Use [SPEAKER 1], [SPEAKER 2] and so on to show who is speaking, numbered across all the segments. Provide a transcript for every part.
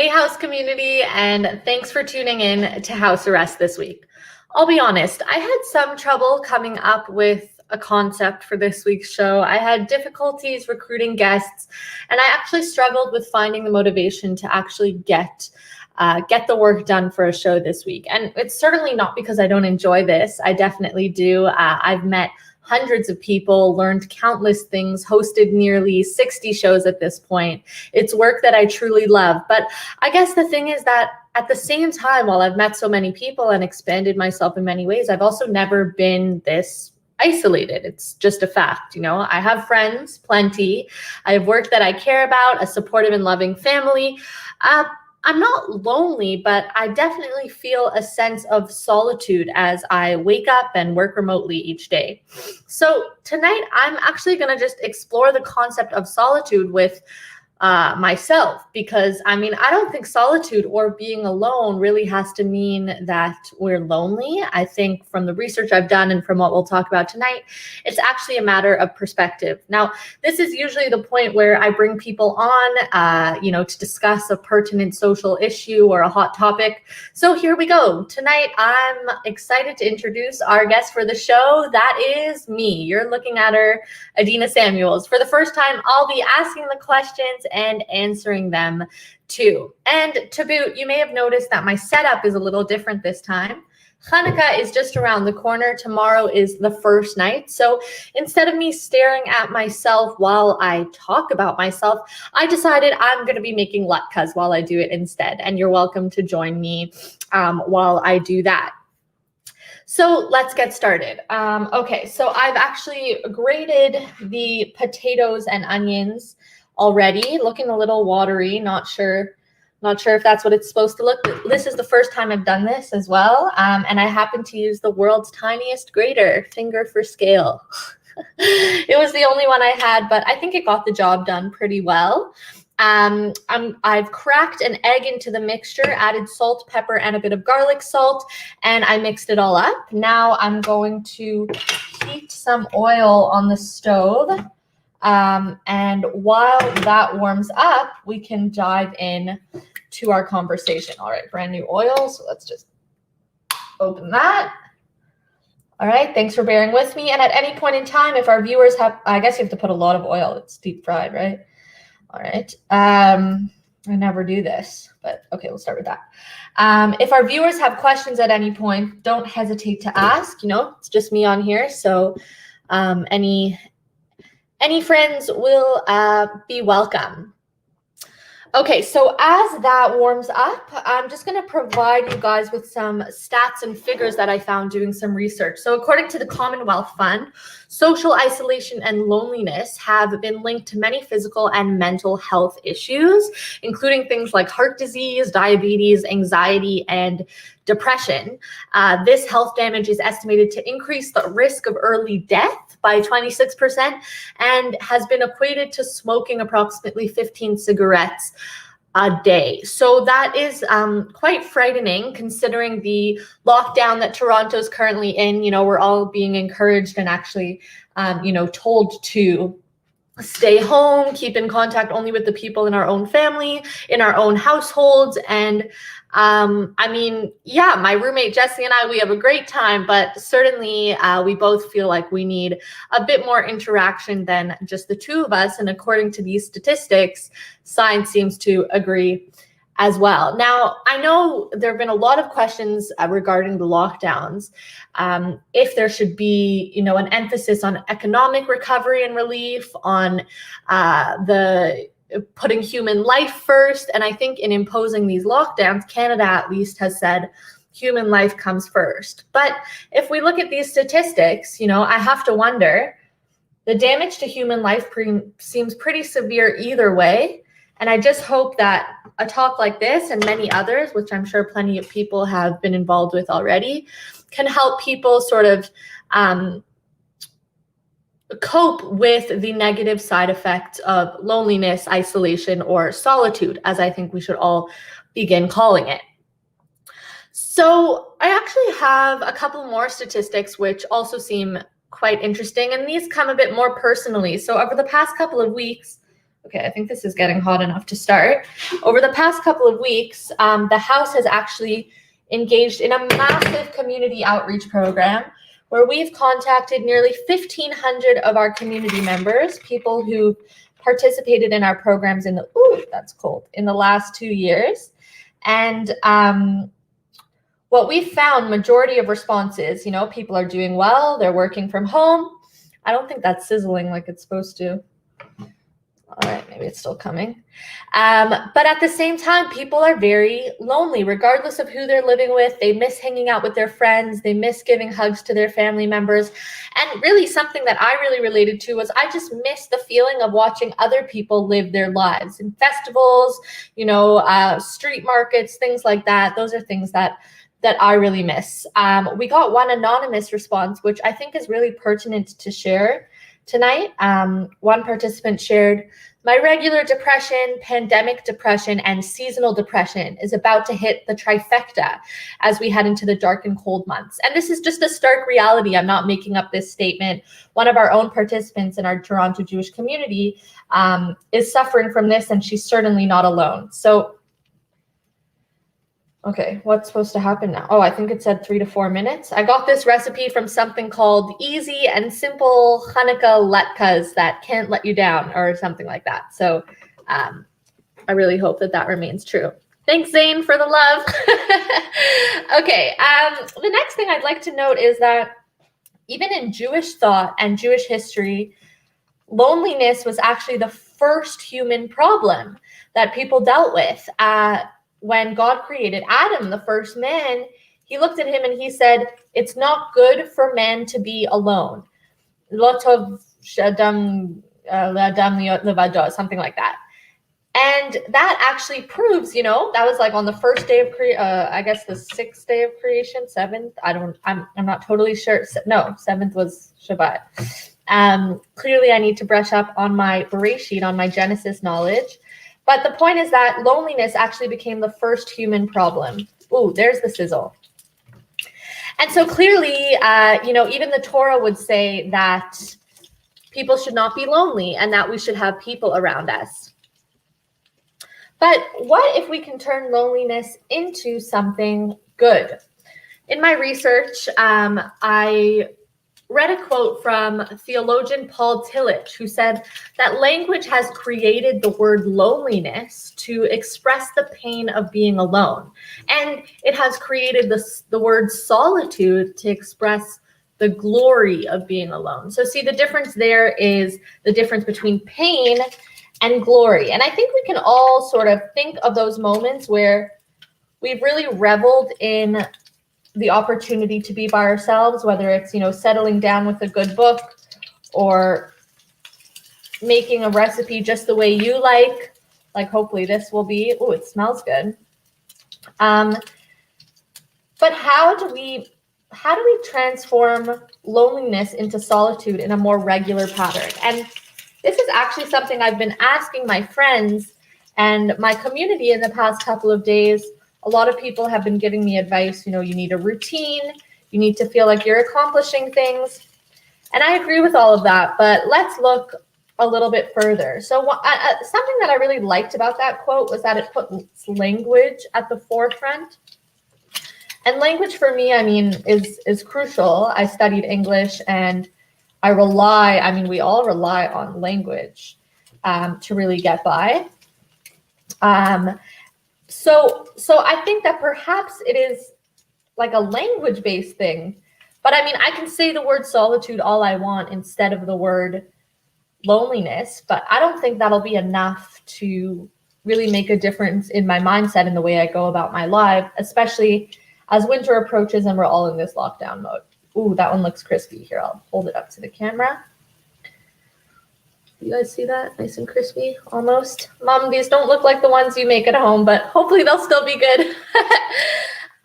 [SPEAKER 1] Hey, House community, and thanks for tuning in to House Arrest this week. I'll be honest, I had some trouble coming up with a concept for this week's show. I had difficulties recruiting guests, and I actually struggled with finding the motivation to actually get the work done for a show this week. And it's certainly not because I don't enjoy this. I definitely do. I've met hundreds of people, learned countless things, hosted nearly 60 shows at this point. It's work that I truly love. But I guess the thing is that at the same time, while I've met so many people and expanded myself in many ways, I've also never been this isolated. It's just a fact. I have friends, plenty. I have work that I care about, a supportive and loving family. I'm not lonely, but I definitely feel a sense of solitude as I wake up and work remotely each day. So tonight, I'm actually going to just explore the concept of solitude with myself, because I don't think solitude or being alone really has to mean that we're lonely. I think from the research I've done and from what we'll talk about tonight, it's actually a matter of perspective. Now, this is usually the point where I bring people on, to discuss a pertinent social issue or a hot topic. So here we go. Tonight, I'm excited to introduce our guest for the show. That is me. You're looking at her, Adina Samuels. For the first time, I'll be asking the questions and answering them too. And to boot, you may have noticed that my setup is a little different this time. Hanukkah is just around the corner. Tomorrow is the first night. So instead of me staring at myself while I talk about myself, I decided I'm going to be making latkes while I do it instead. And you're welcome to join me while I do that. So let's get started. Okay, so I've actually grated the potatoes and onions already, looking a little watery. Not sure if that's what it's supposed to look. This is the first time I've done this as well. And I happen to use the world's tiniest grater, finger for scale. It was the only one I had, but I think it got the job done pretty well. I've cracked an egg into the mixture, added salt, pepper, and a bit of garlic salt, and I mixed it all up. Now I'm going to heat some oil on the stove. And while that warms up, we can dive in to our conversation. All right, brand new oil. So let's just open that. All right, thanks for bearing with me. And at any point in time, if our viewers have, I guess you have to put a lot of oil. It's deep fried, right? All right. I never do this, but okay, we'll start with that. If our viewers have questions at any point, don't hesitate to ask. It's just me on here. So any friends will be welcome. Okay, so as that warms up, I'm just going to provide you guys with some stats and figures that I found doing some research. So according to the Commonwealth Fund, social isolation and loneliness have been linked to many physical and mental health issues, including things like heart disease, diabetes, anxiety, and depression. This health damage is estimated to increase the risk of early death by 26% and has been equated to smoking approximately 15 cigarettes a day. So that is quite frightening, considering the lockdown that Toronto's currently in. We're all being encouraged and actually, told to stay home, keep in contact only with the people in our own family, in our own households. And my roommate Jessie and I, we have a great time, but certainly we both feel like we need a bit more interaction than just the two of us. And according to these statistics, science seems to agree as well. Now, I know there have been a lot of questions regarding the lockdowns, if there should be, an emphasis on economic recovery and relief, on the putting human life first. And I think in imposing these lockdowns, Canada at least has said human life comes first. But if we look at these statistics, I have to wonder, the damage to human life seems pretty severe either way. And I just hope that a talk like this and many others, which I'm sure plenty of people have been involved with already, can help people sort of cope with the negative side effects of loneliness, isolation, or solitude, as I think we should all begin calling it. So I actually have a couple more statistics which also seem quite interesting, and these come a bit more personally. So over the past couple of weeks, Okay, I think this is getting hot enough to start. Over the past couple of weeks, the House has actually engaged in a massive community outreach program where we've contacted nearly 1,500 of our community members, people who participated in our programs in the, that's cold, in the last 2 years. And what we found, majority of responses, people are doing well, they're working from home. I don't think that's sizzling like it's supposed to. All right, maybe it's still coming. But at the same time, people are very lonely, regardless of who they're living with. They miss hanging out with their friends. They miss giving hugs to their family members. And really something that I really related to was I just miss the feeling of watching other people live their lives in festivals, street markets, things like that. Those are things that I really miss. We got one anonymous response, which I think is really pertinent to share tonight. One participant shared, "My regular depression, pandemic depression, and seasonal depression is about to hit the trifecta as we head into the dark and cold months." And this is just a stark reality. I'm not making up this statement. One of our own participants in our Toronto Jewish community is suffering from this, and she's certainly not alone. So, okay, what's supposed to happen now? Oh, I think it said 3 to 4 minutes. I got this recipe from something called Easy and Simple Hanukkah latkes that can't let you down, or something like that. So I really hope that remains true. Thanks, Zane, for the love. Okay, the next thing I'd like to note is that even in Jewish thought and Jewish history, loneliness was actually the first human problem that people dealt with. When God created Adam, the first man, he looked at him and he said, "It's not good for man to be alone." Lotov shadam liot levado, something like that. And that actually proves, that was like on the first day of I guess the 6th day of creation, 7th. I'm not totally sure. No, 7th was Shabbat. Clearly I need to brush up on my Bereshit, on my Genesis knowledge. But the point is that loneliness actually became the first human problem. Ooh, there's the sizzle. And so clearly, even the Torah would say that people should not be lonely and that we should have people around us. But what if we can turn loneliness into something good? In my research, I read a quote from theologian Paul Tillich, who said that language has created the word loneliness to express the pain of being alone. And it has created the word solitude to express the glory of being alone. So see, the difference there is the difference between pain and glory. And I think we can all sort of think of those moments where we've really reveled in the opportunity to be by ourselves, whether it's, settling down with a good book or making a recipe just the way you like hopefully this will be. Oh, it smells good. But how do we transform loneliness into solitude in a more regular pattern? And this is actually something I've been asking my friends and my community in the past couple of days. A lot of people have been giving me advice, you need a routine, you need to feel like you're accomplishing things. And I agree with all of that, but let's look a little bit further. So something that I really liked about that quote was that it put language at the forefront. And language for me, is crucial. I studied English and we all rely on language to really get by. So I think that perhaps it is like a language-based thing, but I can say the word solitude all I want instead of the word loneliness, but I don't think that'll be enough to really make a difference in my mindset and the way I go about my life, especially as winter approaches and we're all in this lockdown mode. Ooh, that one looks crispy. Here, I'll hold it up to the camera. You guys see that? Nice and crispy, almost. Mom, these don't look like the ones you make at home, but hopefully they'll still be good.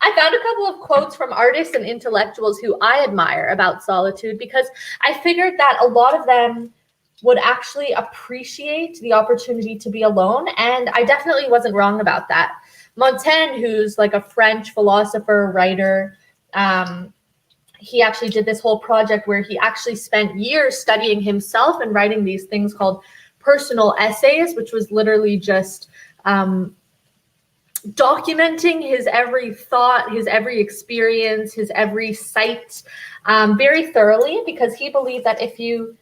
[SPEAKER 1] I found a couple of quotes from artists and intellectuals who I admire about solitude because I figured that a lot of them would actually appreciate the opportunity to be alone, and I definitely wasn't wrong about that. Montaigne, who's like a French philosopher, writer, he actually did this whole project where he actually spent years studying himself and writing these things called personal essays, which was literally just documenting his every thought, his every experience, his every sight very thoroughly, because he believed that if you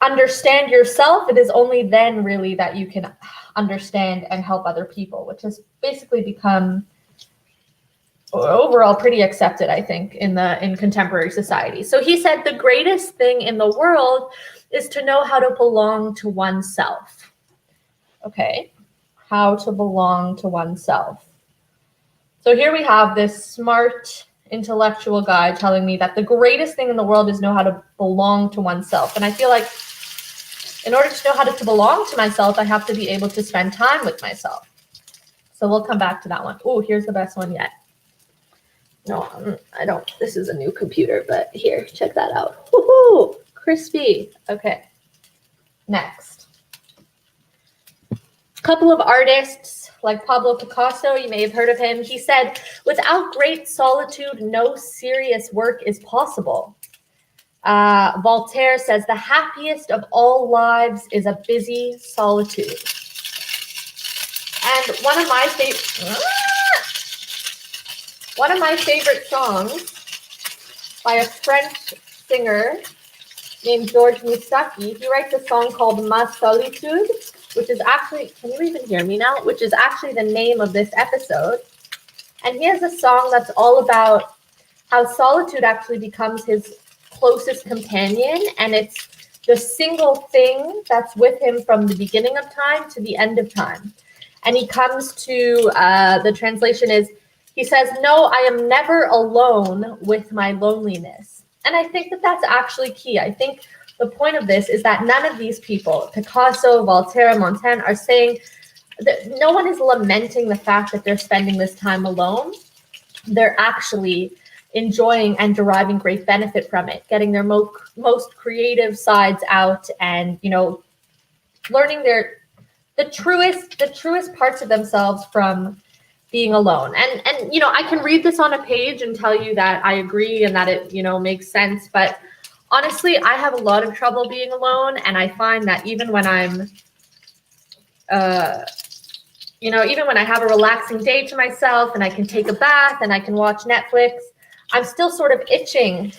[SPEAKER 1] understand yourself, it is only then really that you can understand and help other people, which has basically become overall pretty accepted, I think, in contemporary society. So he said the greatest thing in the world is to know how to belong to oneself. Okay, how to belong to oneself. So here we have this smart intellectual guy telling me that the greatest thing in the world is know how to belong to oneself. And I feel like in order to know how to belong to myself, I have to be able to spend time with myself. So we'll come back to that one. Oh, here's the best one yet. No, I don't. This is a new computer, but here, check that out. Woohoo! Crispy. Okay. Next. A couple of artists like Pablo Picasso, you may have heard of him. He said, without great solitude, no serious work is possible. Voltaire says, the happiest of all lives is a busy solitude. And one of my favorite songs by a French singer named Georges Moustaki, he writes a song called Ma Solitude, which is actually, can you even hear me now? Which is actually the name of this episode. And he has a song that's all about how solitude actually becomes his closest companion, and it's the single thing that's with him from the beginning of time to the end of time. And he comes to, the translation is, he says, no, I am never alone with my loneliness. And I think that that's actually key. I think the point of this is that none of these people, Picasso, Voltaire, Montaigne, are saying that no one is lamenting the fact that they're spending this time alone. They're actually enjoying and deriving great benefit from it, getting their most creative sides out, and, you know, learning the truest parts of themselves from being alone. And you know, I can read this on a page and tell you that I agree and that it, you know, makes sense, but honestly, I have a lot of trouble being alone, and I find that even when I'm you know, even when I have a relaxing day to myself and I can take a bath and I can watch Netflix, I'm still sort of itching.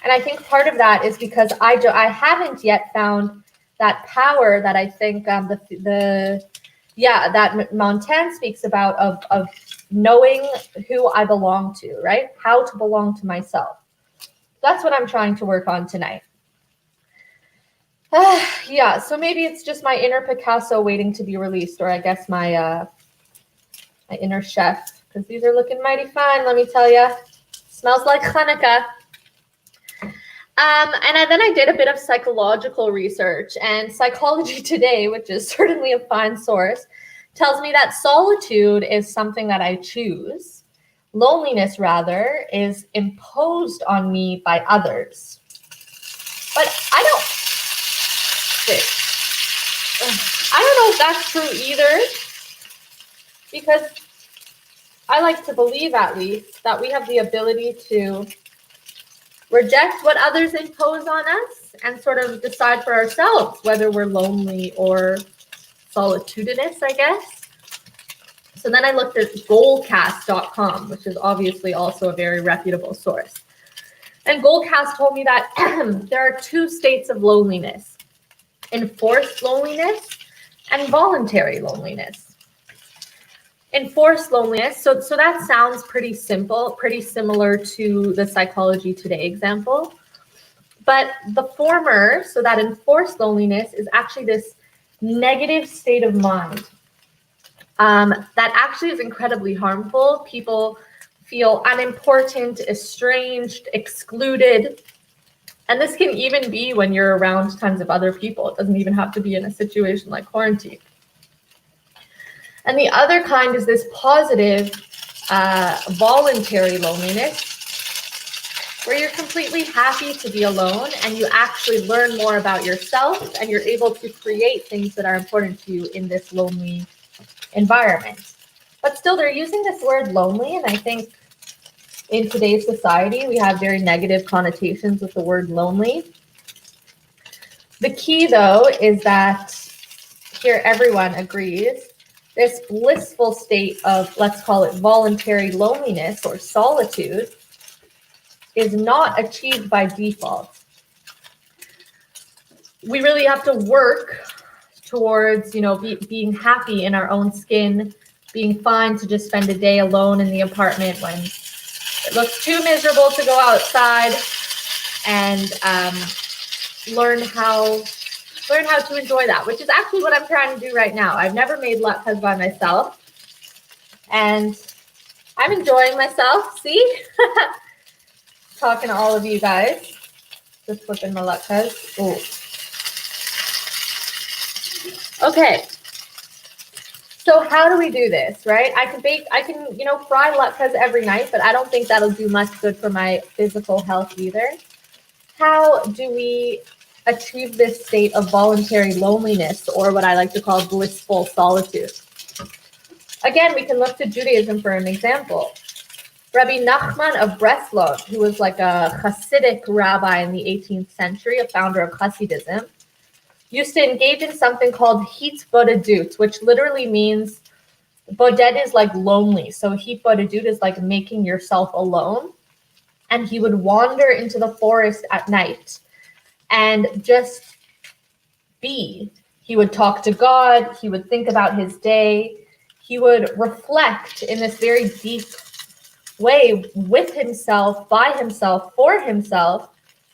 [SPEAKER 1] And I think part of that is because I haven't yet found that power that I think that Montaigne speaks about of knowing who I belong to, right? How to belong to myself. That's what I'm trying to work on tonight. Yeah, so maybe it's just my inner Picasso waiting to be released, or I guess my inner chef, because these are looking mighty fine, let me tell you. Smells like Hanukkah. And then I did a bit of psychological research, and Psychology Today, which is certainly a fine source, tells me that solitude is something that I choose. Loneliness, rather, is imposed on me by others. But I don't know if that's true either, because I like to believe, at least, that we have the ability to reject what others impose on us and sort of decide for ourselves whether we're lonely or solitudinous, I guess. So then I looked at goalcast.com, which is obviously also a very reputable source. And Goalcast told me that there are two states of loneliness: enforced loneliness and voluntary loneliness. Enforced loneliness, so that sounds pretty simple, pretty similar to the Psychology Today example. But the former, so that enforced loneliness, is actually this negative state of mind that actually is incredibly harmful. People feel unimportant, estranged, excluded. And this can even be when you're around tons of other people. It doesn't even have to be in a situation like quarantine. And the other kind is this positive, voluntary loneliness, where you're completely happy to be alone and you actually learn more about yourself and you're able to create things that are important to you in this lonely environment. But still, they're using this word lonely, and I think in today's society, we have very negative connotations with the word lonely. The key, though, is that here everyone agrees, this blissful state of, let's call it voluntary loneliness or solitude, is not achieved by default. We really have to work towards, being happy in our own skin, being fine to just spend a day alone in the apartment when it looks too miserable to go outside, and learn how to enjoy that, which is actually what I'm trying to do right now. I've never made latkes by myself, and I'm enjoying myself. See, talking to all of you guys, just flipping my latkes. Ooh. Okay. So how do we do this, right? I can fry latkes every night, but I don't think that'll do much good for my physical health either. How do we achieve this state of voluntary loneliness, or what I like to call blissful solitude? Again, we can look to Judaism for an example. Rabbi Nachman of Breslov, who was like a Hasidic rabbi in the 18th century, a founder of Hasidism, used to engage in something called hitbodedut, which literally means boded is like lonely. So hitbodedut is like making yourself alone. And he would wander into the forest at night and just be. He would talk to God. He would think about his day. He would reflect in this very deep way with himself, by himself, for himself,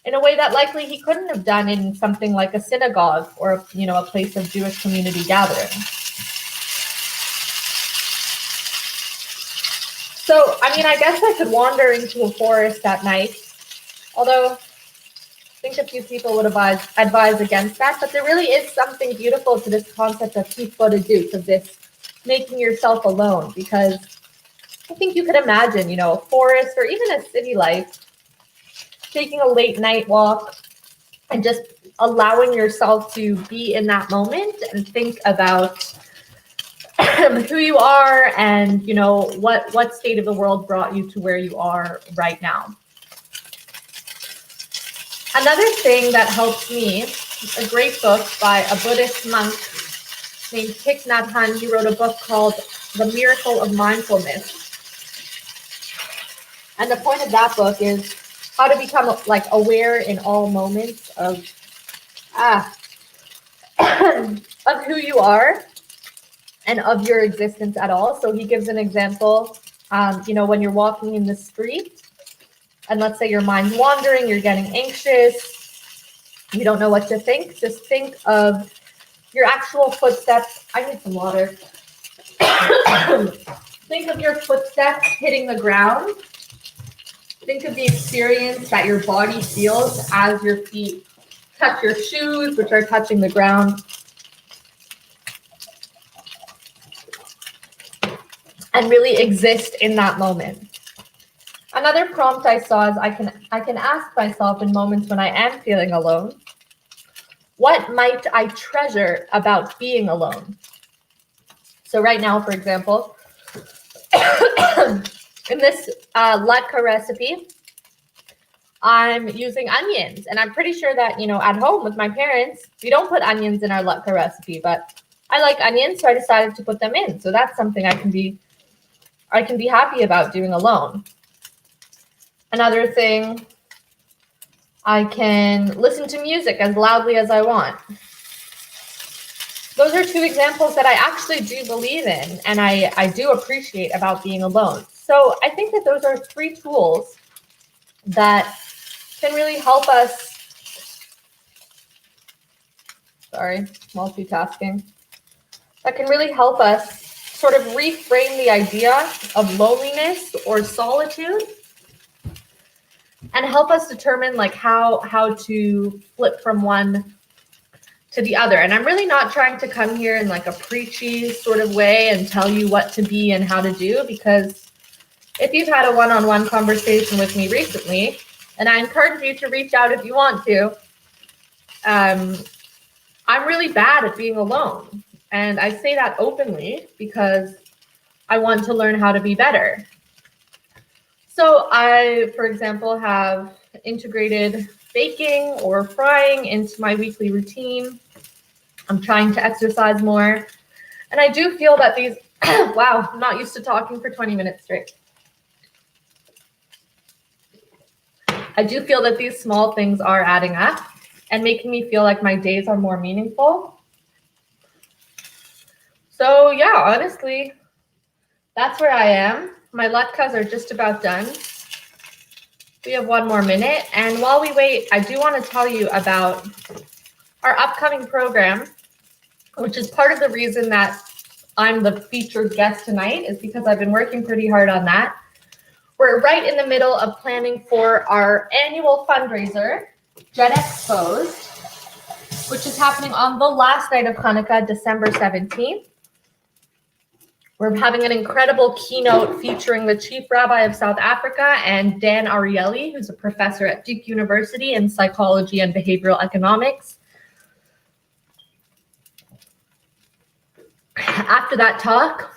[SPEAKER 1] in a way that likely he couldn't have done in something like a synagogue or, a place of Jewish community gathering. So, I guess I could wander into a forest at night, although I think a few people would advise against that, but there really is something beautiful to this concept of hitbodedut, of this making yourself alone, because I think you could imagine, a forest or even a city life, taking a late night walk and just allowing yourself to be in that moment and think about who you are and, what state of the world brought you to where you are right now. Another thing that helps me, a great book by a Buddhist monk named Thich Nhat Hanh. He wrote a book called The Miracle of Mindfulness. And the point of that book is how to become aware in all moments of who you are and of your existence at all. So he gives an example, when you're walking in the street and let's say your mind's wandering, you're getting anxious, you don't know what to think, just think of your actual footsteps. I need some water. Think of your footsteps hitting the ground. Think of the experience that your body feels as your feet touch your shoes, which are touching the ground. And really exist in that moment. Another prompt I saw is I can ask myself in moments when I am feeling alone, what might I treasure about being alone? So right now, for example, in this latke recipe, I'm using onions, and I'm pretty sure that, at home with my parents, we don't put onions in our latke recipe, but I like onions, so I decided to put them in. So that's something I can be happy about doing alone. Another thing, I can listen to music as loudly as I want. Those are two examples that I actually do believe in and I do appreciate about being alone. So I think that those are three tools that can really help us, multitasking, that can really help us sort of reframe the idea of loneliness or solitude and help us determine how to flip from one to the other. And I'm really not trying to come here in a preachy sort of way and tell you what to be and how to do, because if you've had a one-on-one conversation with me recently, and I encourage you to reach out if you want to, I'm really bad at being alone. And I say that openly because I want to learn how to be better. So I, for example, have integrated baking or frying into my weekly routine. I'm trying to exercise more. And I do feel that these, wow, I'm not used to talking for 20 minutes straight. I do feel that these small things are adding up and making me feel like my days are more meaningful. So yeah, honestly, that's where I am. My latkes are just about done. We have one more minute. And while we wait, I do want to tell you about our upcoming program, which is part of the reason that I'm the featured guest tonight, is because I've been working pretty hard on that. We're right in the middle of planning for our annual fundraiser, Jet Exposed, which is happening on the last night of Hanukkah, December 17th. We're having an incredible keynote featuring the Chief Rabbi of South Africa and Dan Ariely, who's a professor at Duke University in psychology and behavioral economics. After that talk,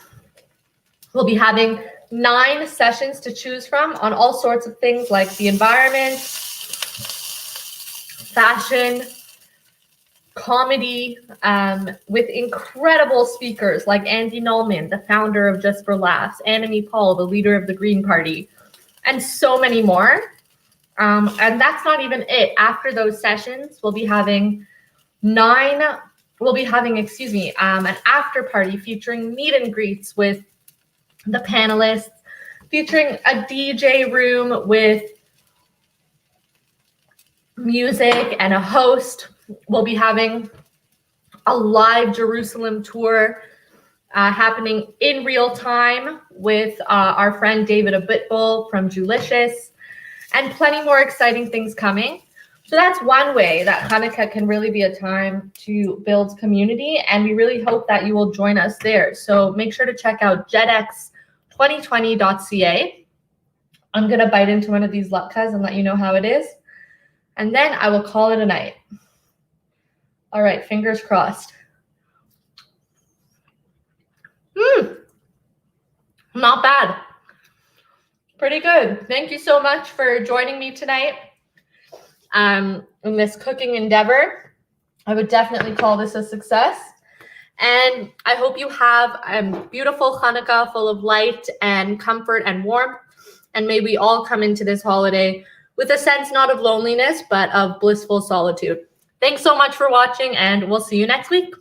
[SPEAKER 1] we'll be having 9 sessions to choose from on all sorts of things like the environment, fashion, comedy, with incredible speakers like Andy Nullman, the founder of Just for Laughs, Annemie Paul, the leader of the Green Party, and so many more. And that's not even it. After those sessions, we'll be having an after party featuring meet and greets with the panelists, featuring a DJ room with music and a host. We'll be having a live Jerusalem tour happening in real time with our friend David Abitbol from Julicious, and plenty more exciting things coming. So that's one way that Hanukkah can really be a time to build community, and we really hope that you will join us there. So make sure to check out jetx2020.ca. I'm going to bite into one of these latkes and let you know how it is, and then I will call it a night. All right, fingers crossed. Not bad. Pretty good. Thank you so much for joining me tonight in this cooking endeavor. I would definitely call this a success. And I hope you have a beautiful Hanukkah full of light and comfort and warmth. And may we all come into this holiday with a sense not of loneliness, but of blissful solitude. Thanks so much for watching, and we'll see you next week.